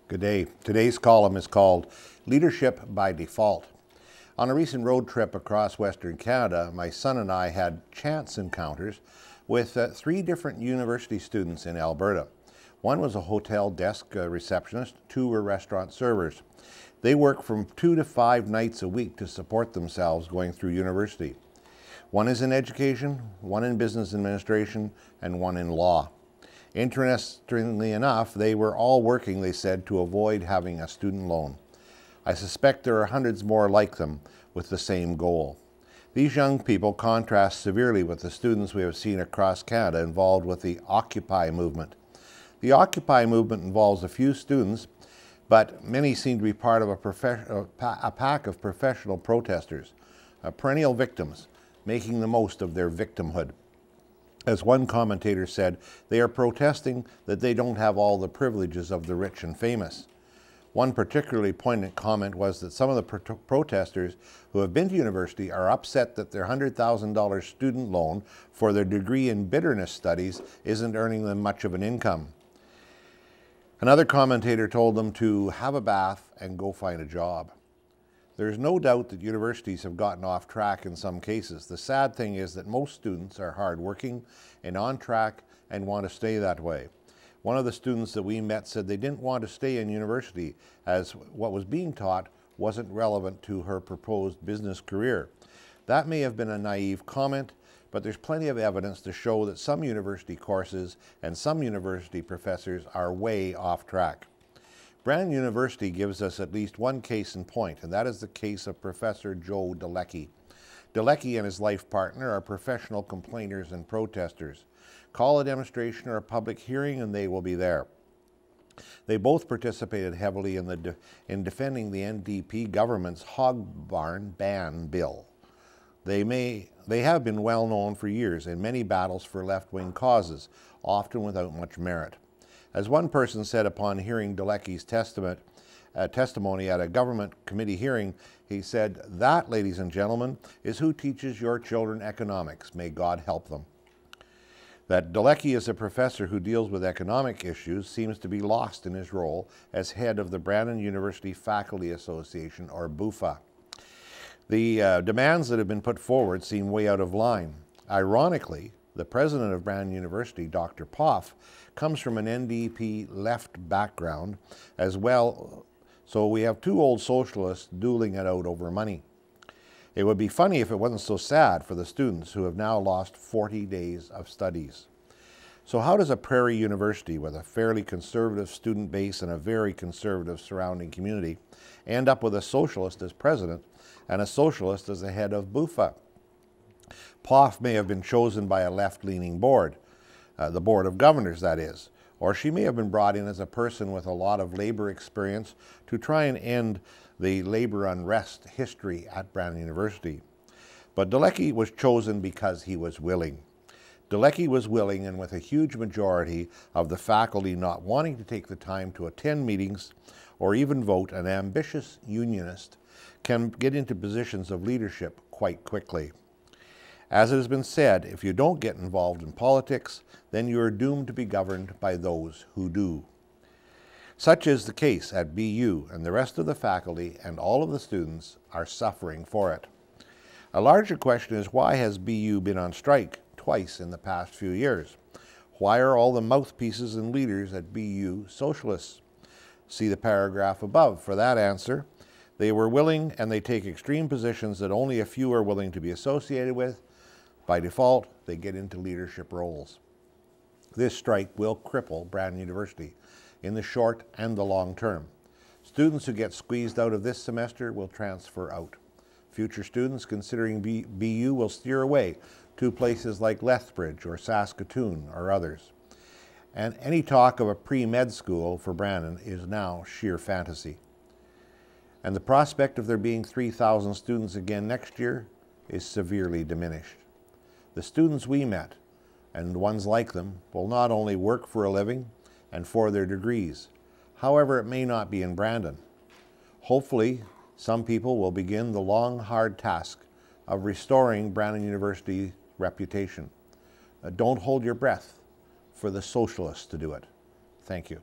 Good day. Today's column is called Leadership by Default. On a recent road trip across Western Canada, my son and I had chance encounters with three different university students in Alberta. One was a hotel desk receptionist, two were restaurant servers. They work from 2 to 5 nights a week to support themselves going through university. One is in education, one in business administration, and one in law. Interestingly enough, they were all working, they said, to avoid having a student loan. I suspect there are hundreds more like them with the same goal. These young people contrast severely with the students we have seen across Canada involved with the Occupy movement. The Occupy movement involves a few students, but many seem to be part of a pack of professional protesters, perennial victims, making the most of their victimhood. As one commentator said, they are protesting that they don't have all the privileges of the rich and famous. One particularly poignant comment was that some of the protesters who have been to university are upset that their $100,000 student loan for their degree in bitterness studies isn't earning them much of an income. Another commentator told them to have a bath and go find a job. There is no doubt that universities have gotten off track in some cases. The sad thing is that most students are hardworking and on track and want to stay that way. One of the students that we met said they didn't want to stay in university as what was being taught wasn't relevant to her proposed business career. That may have been a naive comment, but there's plenty of evidence to show that some university courses and some university professors are way off track. Brandon University gives us at least one case in point, and that is the case of Professor Joe Delecki. Delecki and his life partner are professional complainers and protesters. Call a demonstration or a public hearing and they will be there. They both participated heavily in defending the NDP government's hog barn ban bill. They have been well known for years in many battles for left-wing causes, often without much merit. As one person said upon hearing Delecki's testimony at a government committee hearing, he said, "That, ladies and gentlemen, is who teaches your children economics. May God help them." That Delecki is a professor who deals with economic issues seems to be lost in his role as head of the Brandon University Faculty Association, or BUFA. The demands that have been put forward seem way out of line. Ironically, the president of Brandon University, Dr. Poff, comes from an NDP left background as well, so we have two old socialists dueling it out over money. It would be funny if it wasn't so sad for the students who have now lost 40 days of studies. So how does a prairie university with a fairly conservative student base and a very conservative surrounding community end up with a socialist as president and a socialist as the head of BUFA? Poff may have been chosen by a left-leaning board, the Board of Governors, that is, or she may have been brought in as a person with a lot of labor experience to try and end the labor unrest history at Brandon University. But Delecki was chosen because he was willing. Delecki was willing, and with a huge majority of the faculty not wanting to take the time to attend meetings or even vote, an ambitious unionist can get into positions of leadership quite quickly. As it has been said, if you don't get involved in politics, then you are doomed to be governed by those who do. Such is the case at BU, and the rest of the faculty and all of the students are suffering for it. A larger question is, why has BU been on strike twice in the past few years? Why are all the mouthpieces and leaders at BU socialists? See the paragraph above for that answer. They were willing, and they take extreme positions that only a few are willing to be associated with. By default, they get into leadership roles. This strike will cripple Brandon University in the short and the long term. Students who get squeezed out of this semester will transfer out. Future students considering BU will steer away to places like Lethbridge or Saskatoon or others. And any talk of a pre-med school for Brandon is now sheer fantasy. And the prospect of there being 3,000 students again next year is severely diminished. The students we met, and ones like them, will not only work for a living and for their degrees. However, it may not be in Brandon. Hopefully, some people will begin the long, hard task of restoring Brandon University's reputation. Don't hold your breath for the socialists to do it. Thank you.